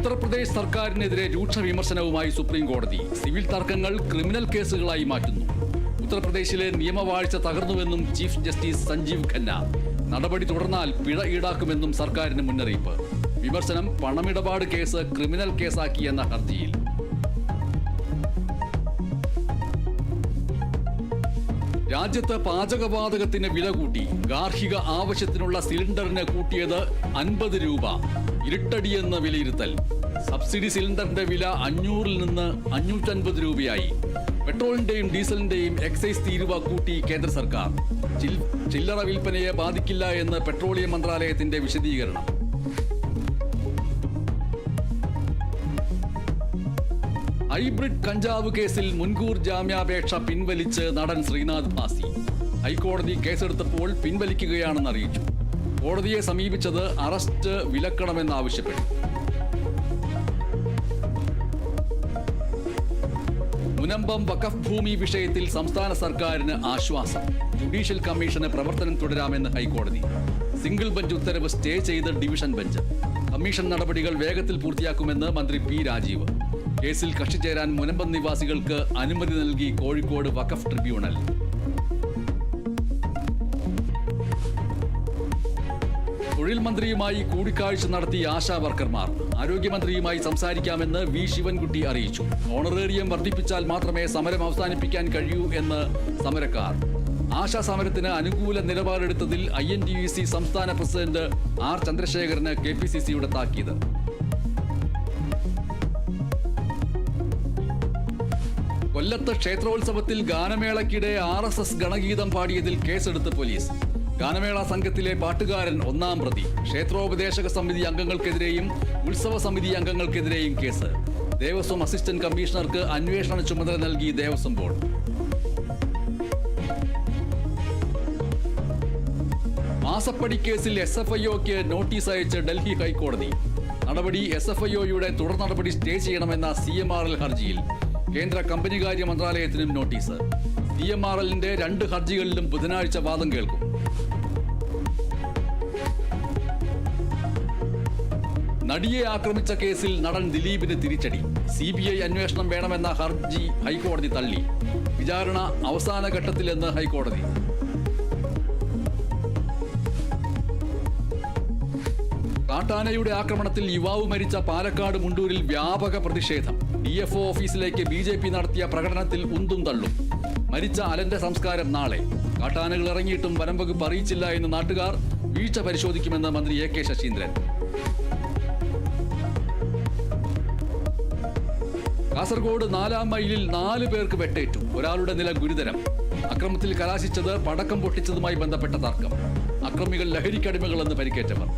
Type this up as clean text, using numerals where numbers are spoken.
ഉത്തർപ്രദേശ് സർക്കാരിനെതിരെ രൂക്ഷ വിമർശനവുമായി സുപ്രീം കോടതി. സിവിൽ തർക്കങ്ങൾ ക്രിമിനൽ കേസുകളായി മാറ്റുന്നു. ഉത്തർപ്രദേശിലെ നിയമവാഴ്ച തകർന്നുവെന്നും ചീഫ് ജസ്റ്റിസ് സഞ്ജീവ് ഖന്ന. നടപടി തുടർന്നാൽ പിഴ ഈടാക്കുമെന്നും സർക്കാരിന് മുന്നറിയിപ്പ്. വിമർശനം പണമിടപാട് കേസ് ക്രിമിനൽ കേസാക്കിയെന്ന ഹർജിയിൽ. രാജ്യത്ത് പാചകവാതകത്തിന് വില കൂട്ടി. ഗാർഹിക ആവശ്യത്തിനുള്ള സിലിണ്ടറിന് കൂട്ടിയത് 50 രൂപ. ഇരുട്ടടിയെന്ന് വിലയിരുത്തൽ. സബ്സിഡി സിലിണ്ടറിന്റെ വില 500-ൽ നിന്ന് 550 രൂപയായി. പെട്രോളിന്റെയും ഡീസലിന്റെയും എക്സൈസ് തീരുവ കൂട്ടി കേന്ദ്ര സർക്കാർ. ചില്ലറ വിൽപ്പനയെ ബാധിക്കില്ല എന്ന് പെട്രോളിയം മന്ത്രാലയത്തിന്റെ വിശദീകരണം. ഹൈബ്രിഡ് കഞ്ചാവ് കേസിൽ മുൻകൂർ ജാമ്യാപേക്ഷ പിൻവലിച്ച് നടൻ ശ്രീനാഥ് ഭാസി. ഹൈക്കോടതി കേസെടുത്തപ്പോൾ പിൻവലിക്കുകയാണെന്ന് അറിയിച്ചു. കോടതിയെ സമീപിച്ചത് അറസ്റ്റ് വിലക്കണമെന്നാവശ്യപ്പെട്ടു. മുനമ്പം വഖഫ് ഭൂമി വിഷയത്തിൽ സംസ്ഥാന സർക്കാരിന് ആശ്വാസം. ജുഡീഷ്യൽ കമ്മീഷന് പ്രവർത്തനം തുടരാമെന്ന് ഹൈക്കോടതി. സിംഗിൾ ബെഞ്ച് ഉത്തരവ് സ്റ്റേ ചെയ്ത് ഡിവിഷൻ ബെഞ്ച്. കമ്മീഷൻ നടപടികൾ വേഗത്തിൽ പൂർത്തിയാക്കുമെന്ന് മന്ത്രി പി രാജീവ്. കേസിൽ കക്ഷി ചേരാൻ മുനമ്പം നിവാസികൾക്ക് അനുമതി നൽകി കോഴിക്കോട് വഖഫ് ട്രിബ്യൂണൽ. തൊഴിൽ മന്ത്രിയുമായി കൂടിക്കാഴ്ച നടത്തി ആശാ വർക്കർമാർ. ആരോഗ്യമന്ത്രിയുമായി സംസാരിക്കാമെന്ന് വി ശിവൻകുട്ടി അറിയിച്ചു. ഓണറേറിയം വർദ്ധിപ്പിച്ചാൽ മാത്രമേ സമരം അവസാനിപ്പിക്കാൻ കഴിയൂ എന്ന് സമരക്കാർ. ആശാ സമരത്തിന് അനുകൂല നിലപാടെടുത്തതിൽ INTUC സംസ്ഥാന പ്രസിഡന്റ് ആർ ചന്ദ്രശേഖരന് KPCCയുടെ താക്കീത്. കൊല്ലത്ത് ക്ഷേത്രോത്സവത്തിൽ ഗാനമേളയ്ക്കിടെ RSS ഗണഗീതം പാടിയതിൽ കേസെടുത്ത് പോലീസ്. ഗാനമേള സംഘത്തിലെ പാട്ടുകാരൻ 1-ാം പ്രതി. ക്ഷേത്രോപദേശക സമിതി അംഗങ്ങൾക്കെതിരെയും ഉത്സവ സമിതി അംഗങ്ങൾക്കെതിരെയും കേസ്. ദേവസ്വം അസിസ്റ്റന്റ് കമ്മീഷണർക്ക് അന്വേഷണ ചുമതല നൽകി ദേവസ്വം ബോർഡ്. മാസപ്പടി കേസിൽ SFIOക്ക് നോട്ടീസ് അയച്ച് ഡൽഹി ഹൈക്കോടതി. നടപടി SFIOയുടെ തുടർ നടപടി സ്റ്റേ ചെയ്യണമെന്ന CMRL ഹർജിയിൽ. കേന്ദ്ര കമ്പനികാര്യ മന്ത്രാലയത്തിനും നോട്ടീസ്. CMRLന്റെ 2 ഹർജികളിലും ബുധനാഴ്ച വാദം കേൾക്കും. നടിയെ ആക്രമിച്ച കേസിൽ നടൻ ദിലീപിന് തിരിച്ചടി. CBI അന്വേഷണം വേണമെന്ന ഹർജി ഹൈക്കോടതി തള്ളി. വിചാരണ അവസാന ഘട്ടത്തിലെന്ന് ഹൈക്കോടതി. കാട്ടാനയുടെ ആക്രമണത്തിൽ യുവാവ് മരിച്ച പാലക്കാട് മുണ്ടൂരിൽ വ്യാപക പ്രതിഷേധം. DFO ഓഫീസിലേക്ക് BJP നടത്തിയ പ്രകടനത്തിൽ ഉന്തും തള്ളും. മരിച്ച അലന്റെ സംസ്കാരം നാളെ. കാട്ടാനകൾ ഇറങ്ങിയിട്ടും വനം വകുപ്പ് അറിയിച്ചില്ല എന്ന് നാട്ടുകാർ. വീഴ്ച പരിശോധിക്കുമെന്ന് മന്ത്രി AK ശശീന്ദ്രൻ. കാസർഗോഡ് 4-ാം മൈലിൽ 4 പേർക്ക് വെട്ടേറ്റു. ഒരാളുടെ നില ഗുരുതരം. അക്രമത്തിൽ കലാശിച്ചത് പടക്കം പൊട്ടിച്ചതുമായി ബന്ധപ്പെട്ട തർക്കം. അക്രമികൾ ലഹരിക്കടിമകളെന്ന് പരിക്കേറ്റവർ.